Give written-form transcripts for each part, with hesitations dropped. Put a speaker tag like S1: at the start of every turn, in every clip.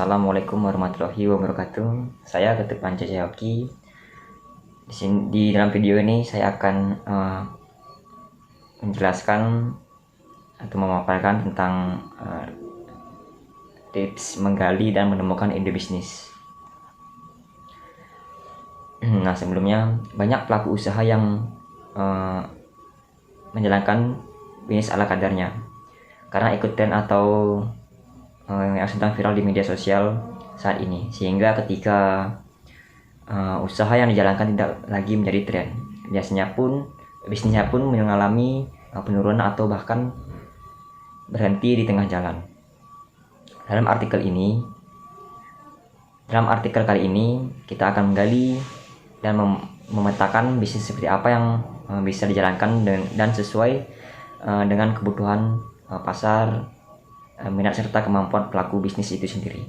S1: Assalamualaikum warahmatullahi wabarakatuh. Saya Ketut Panca Jayoki. Di dalam video ini saya akan menjelaskan atau memaparkan tentang tips menggali dan menemukan ide bisnis. Nah, sebelumnya banyak pelaku usaha yang menjalankan bisnis ala kadarnya karena ikut tren atau yang sedang viral di media sosial saat ini, sehingga ketika usaha yang dijalankan tidak lagi menjadi tren, bisnisnya pun mengalami penurunan atau bahkan berhenti di tengah jalan. Dalam artikel kali ini kita akan menggali dan memetakan bisnis seperti apa yang bisa dijalankan dan sesuai dengan kebutuhan pasar, minat serta kemampuan pelaku bisnis itu sendiri.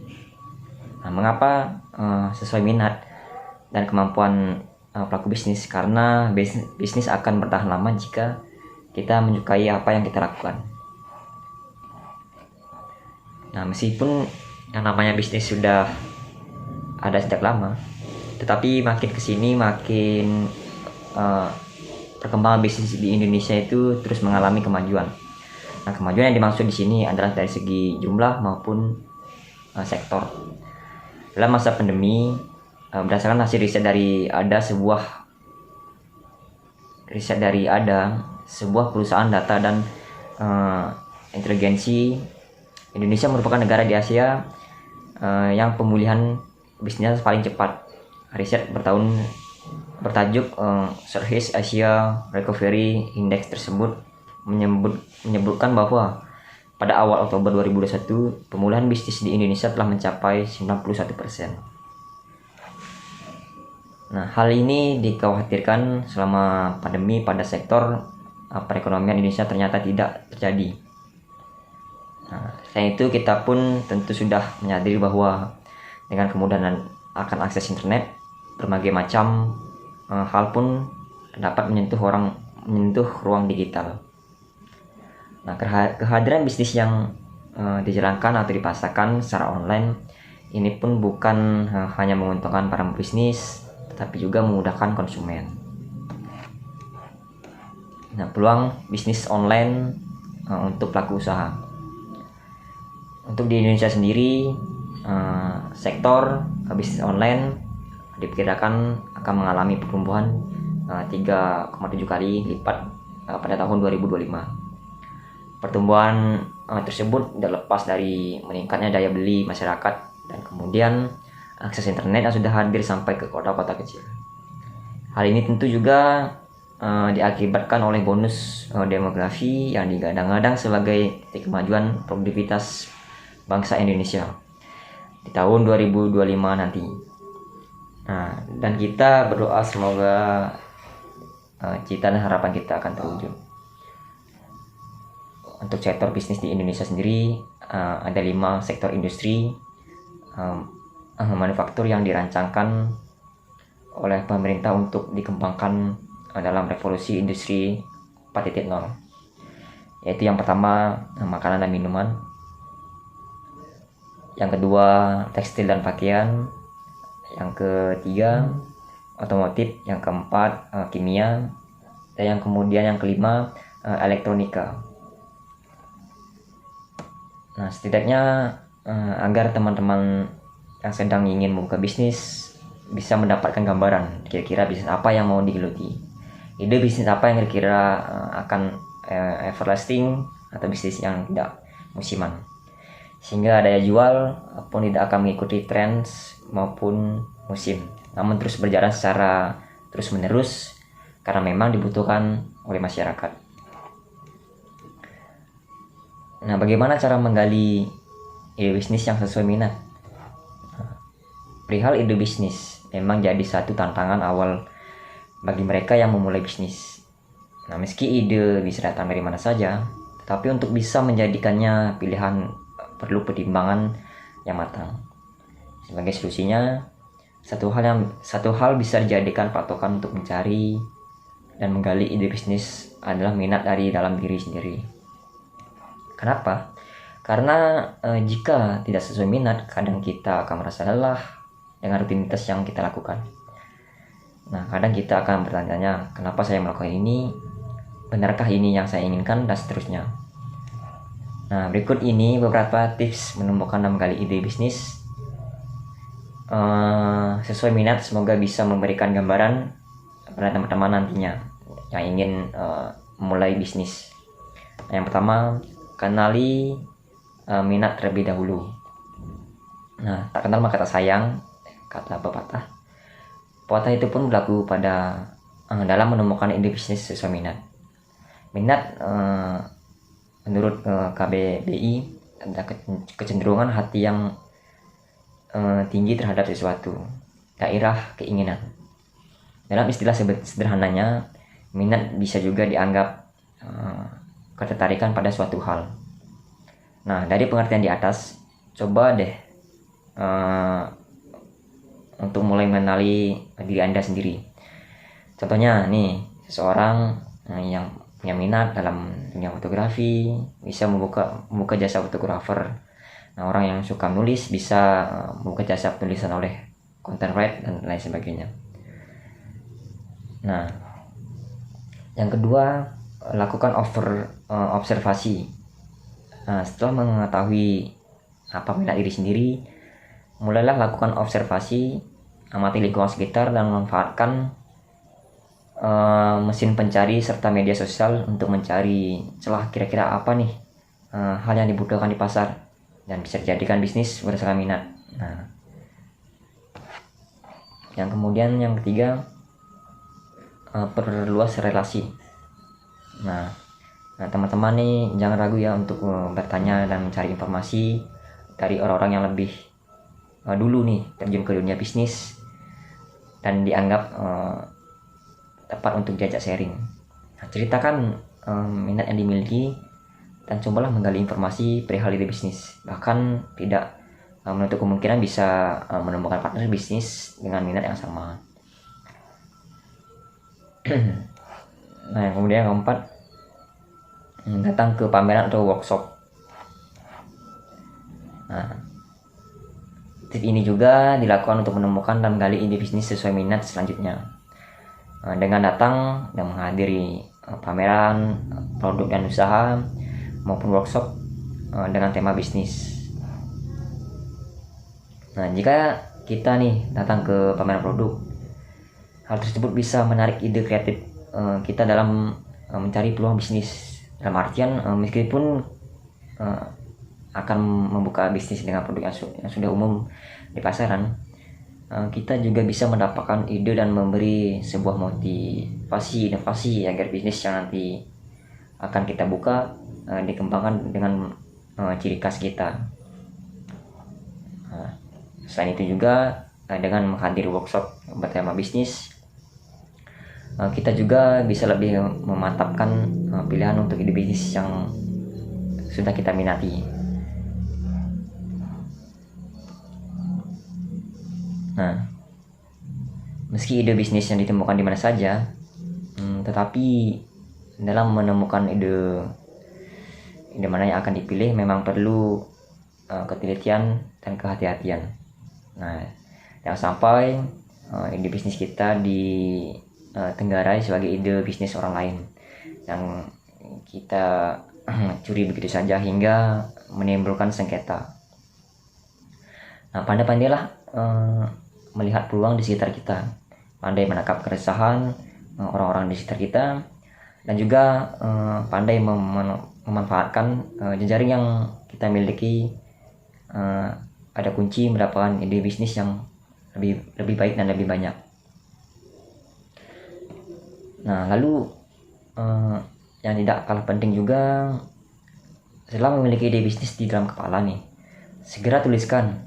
S1: Nah, mengapa sesuai minat dan kemampuan pelaku bisnis? Karena bisnis akan bertahan lama jika kita menyukai apa yang kita lakukan. Nah, meskipun yang namanya bisnis sudah ada sejak lama, tetapi makin kesini perkembangan bisnis di Indonesia itu terus mengalami kemajuan. Nah, kemajuan yang dimaksud di sini adalah dari segi jumlah maupun sektor. Dalam masa pandemi, berdasarkan hasil riset dari sebuah perusahaan data dan inteligensi, Indonesia merupakan negara di Asia yang pemulihan bisnisnya paling cepat. Riset bertajuk Southeast Asia Recovery Index tersebut menyebutkan bahwa pada awal Oktober 2021 pemulihan bisnis di Indonesia telah mencapai 91%. Nah, hal ini dikhawatirkan selama pandemi pada sektor perekonomian Indonesia ternyata tidak terjadi. Nah, selain itu kita pun tentu sudah menyadari bahwa dengan kemudahan akan akses internet, berbagai macam hal pun dapat menyentuh ruang digital. Nah, kehadiran bisnis yang dijalankan atau dipasarkan secara online ini pun bukan hanya menguntungkan para pebisnis, tetapi juga memudahkan konsumen. Nah, peluang bisnis online untuk pelaku usaha. Untuk di Indonesia sendiri, sektor bisnis online diperkirakan akan mengalami pertumbuhan 3,7 kali lipat pada tahun 2025. Pertumbuhan tersebut tidak lepas dari meningkatnya daya beli masyarakat dan kemudian akses internet yang sudah hadir sampai ke kota-kota kecil. Hal ini tentu juga diakibatkan oleh bonus demografi yang digadang-gadang sebagai titik kemajuan produktivitas bangsa Indonesia di tahun 2025 nanti. Nah, dan kita berdoa semoga cita dan harapan kita akan terwujud. Untuk sektor bisnis di Indonesia sendiri ada 5 sektor industri manufaktur yang dirancangkan oleh pemerintah untuk dikembangkan dalam revolusi industri 4.0, yaitu yang pertama makanan dan minuman, yang kedua tekstil dan pakaian, yang ketiga otomotif, yang keempat kimia, dan yang kelima elektronika. Nah, setidaknya agar teman-teman yang sedang ingin membuka bisnis bisa mendapatkan gambaran kira-kira bisnis apa yang mau digeluti, ide bisnis apa yang kira-kira akan everlasting atau bisnis yang tidak musiman, sehingga daya jual pun tidak akan mengikuti tren maupun musim, namun terus berjalan secara terus menerus karena memang dibutuhkan oleh masyarakat. Nah, bagaimana cara menggali ide bisnis yang sesuai minat? Perihal ide bisnis memang jadi satu tantangan awal bagi mereka yang memulai bisnis. Nah, meski ide bisa datang dari mana saja, tetapi untuk bisa menjadikannya pilihan perlu pertimbangan yang matang. Sebagai solusinya, satu hal bisa dijadikan patokan untuk mencari dan menggali ide bisnis adalah minat dari dalam diri sendiri. Kenapa? Karena jika tidak sesuai minat, kadang kita akan merasa lelah dengan rutinitas yang kita lakukan. Nah, kadang kita akan bertanya, kenapa saya melakukan ini? Benarkah ini yang saya inginkan? Dan seterusnya. Nah, berikut ini beberapa tips menemukan dan menggali ide bisnis sesuai minat. Semoga bisa memberikan gambaran pada teman-teman nantinya yang ingin memulai bisnis. Yang pertama, kenali minat terlebih dahulu. Nah, tak kenal maka tak sayang, kata pepatah. Pepatah itu pun berlaku pada dalam menemukan ide bisnis sesuai minat. Minat menurut KBBI ada kecenderungan hati yang tinggi terhadap sesuatu, gairah, keinginan. Dalam istilah sederhananya, minat bisa juga dianggap ketertarikan pada suatu hal. Nah, dari pengertian di atas, coba deh untuk mulai mengenali diri Anda sendiri. Contohnya nih, seseorang yang punya minat dalam dunia fotografi bisa membuka jasa fotografer. Nah, orang yang suka menulis bisa membuka jasa penulisan oleh content writer dan lain sebagainya. Nah, yang kedua, lakukan observasi. Nah, setelah mengetahui apa minat diri sendiri, mulailah lakukan observasi, amati lingkungan sekitar dan memanfaatkan mesin pencari serta media sosial untuk mencari celah kira-kira apa nih hal yang dibutuhkan di pasar dan bisa dijadikan bisnis berdasarkan minat. Nah, yang ketiga, perluas relasi. Nah, teman-teman nih jangan ragu ya untuk bertanya dan mencari informasi dari orang-orang yang lebih dulu nih terjun ke dunia bisnis dan dianggap tepat untuk diajak sharing. Nah, ceritakan minat yang dimiliki dan cobalah menggali informasi perihal ide bisnis. Bahkan tidak menutup kemungkinan bisa menemukan partner bisnis dengan minat yang sama. Nah, yang kemudian yang keempat, datang ke pameran atau workshop. Nah, tips ini juga dilakukan untuk menemukan dan menggali ide bisnis sesuai minat selanjutnya. Dengan datang dan menghadiri pameran, produk dan usaha maupun workshop dengan tema bisnis. Nah, jika kita nih datang ke pameran produk, hal tersebut bisa menarik ide kreatif kita dalam mencari peluang bisnis. Dalam artian meskipun akan membuka bisnis dengan produk yang sudah umum di pasaran, kita juga bisa mendapatkan ide dan memberi sebuah motivasi inovasi agar bisnis yang nanti akan kita buka dikembangkan dengan ciri khas kita. Selain itu juga dengan menghadiri workshop bertema bisnis, kita juga bisa lebih memantapkan pilihan untuk ide bisnis yang sudah kita minati. Nah, meski ide bisnis yang ditemukan di mana saja, tetapi dalam menemukan ide mana yang akan dipilih memang perlu ketelitian dan kehati-hatian. Nah, jangan sampai ide bisnis kita ditenggarai sebagai ide bisnis orang lain yang kita curi begitu saja hingga menimbulkan sengketa. Nah, pandai-pandailah melihat peluang di sekitar kita, pandai menangkap keresahan orang-orang di sekitar kita, dan juga pandai memanfaatkan jejaring yang kita miliki. Ada kunci mendapatkan ide bisnis yang lebih baik dan lebih banyak. Nah, lalu yang tidak kalah penting juga, setelah memiliki ide bisnis di dalam kepala nih, segera tuliskan,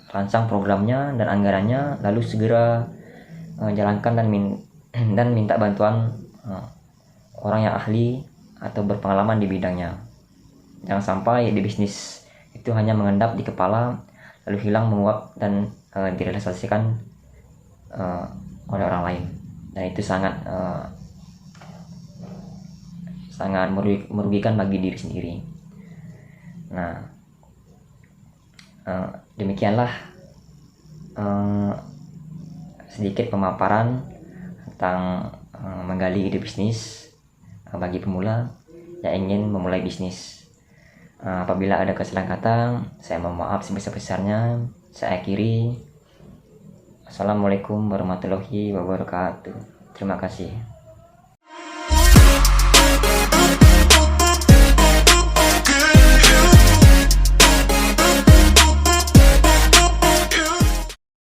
S1: rancang programnya dan anggarannya, lalu segera jalankan dan minta bantuan orang yang ahli atau berpengalaman di bidangnya. Jangan sampai ide bisnis itu hanya mengendap di kepala lalu hilang menguap dan direalisasikan oleh orang lain, dan itu sangat merugikan bagi diri sendiri. Nah, demikianlah sedikit pemaparan tentang menggali ide bisnis bagi pemula yang ingin memulai bisnis. Apabila ada kesalahan kata, saya mohon maaf sebesar-besarnya. Saya akhiri. Assalamualaikum warahmatullahi wabarakatuh. Terima kasih.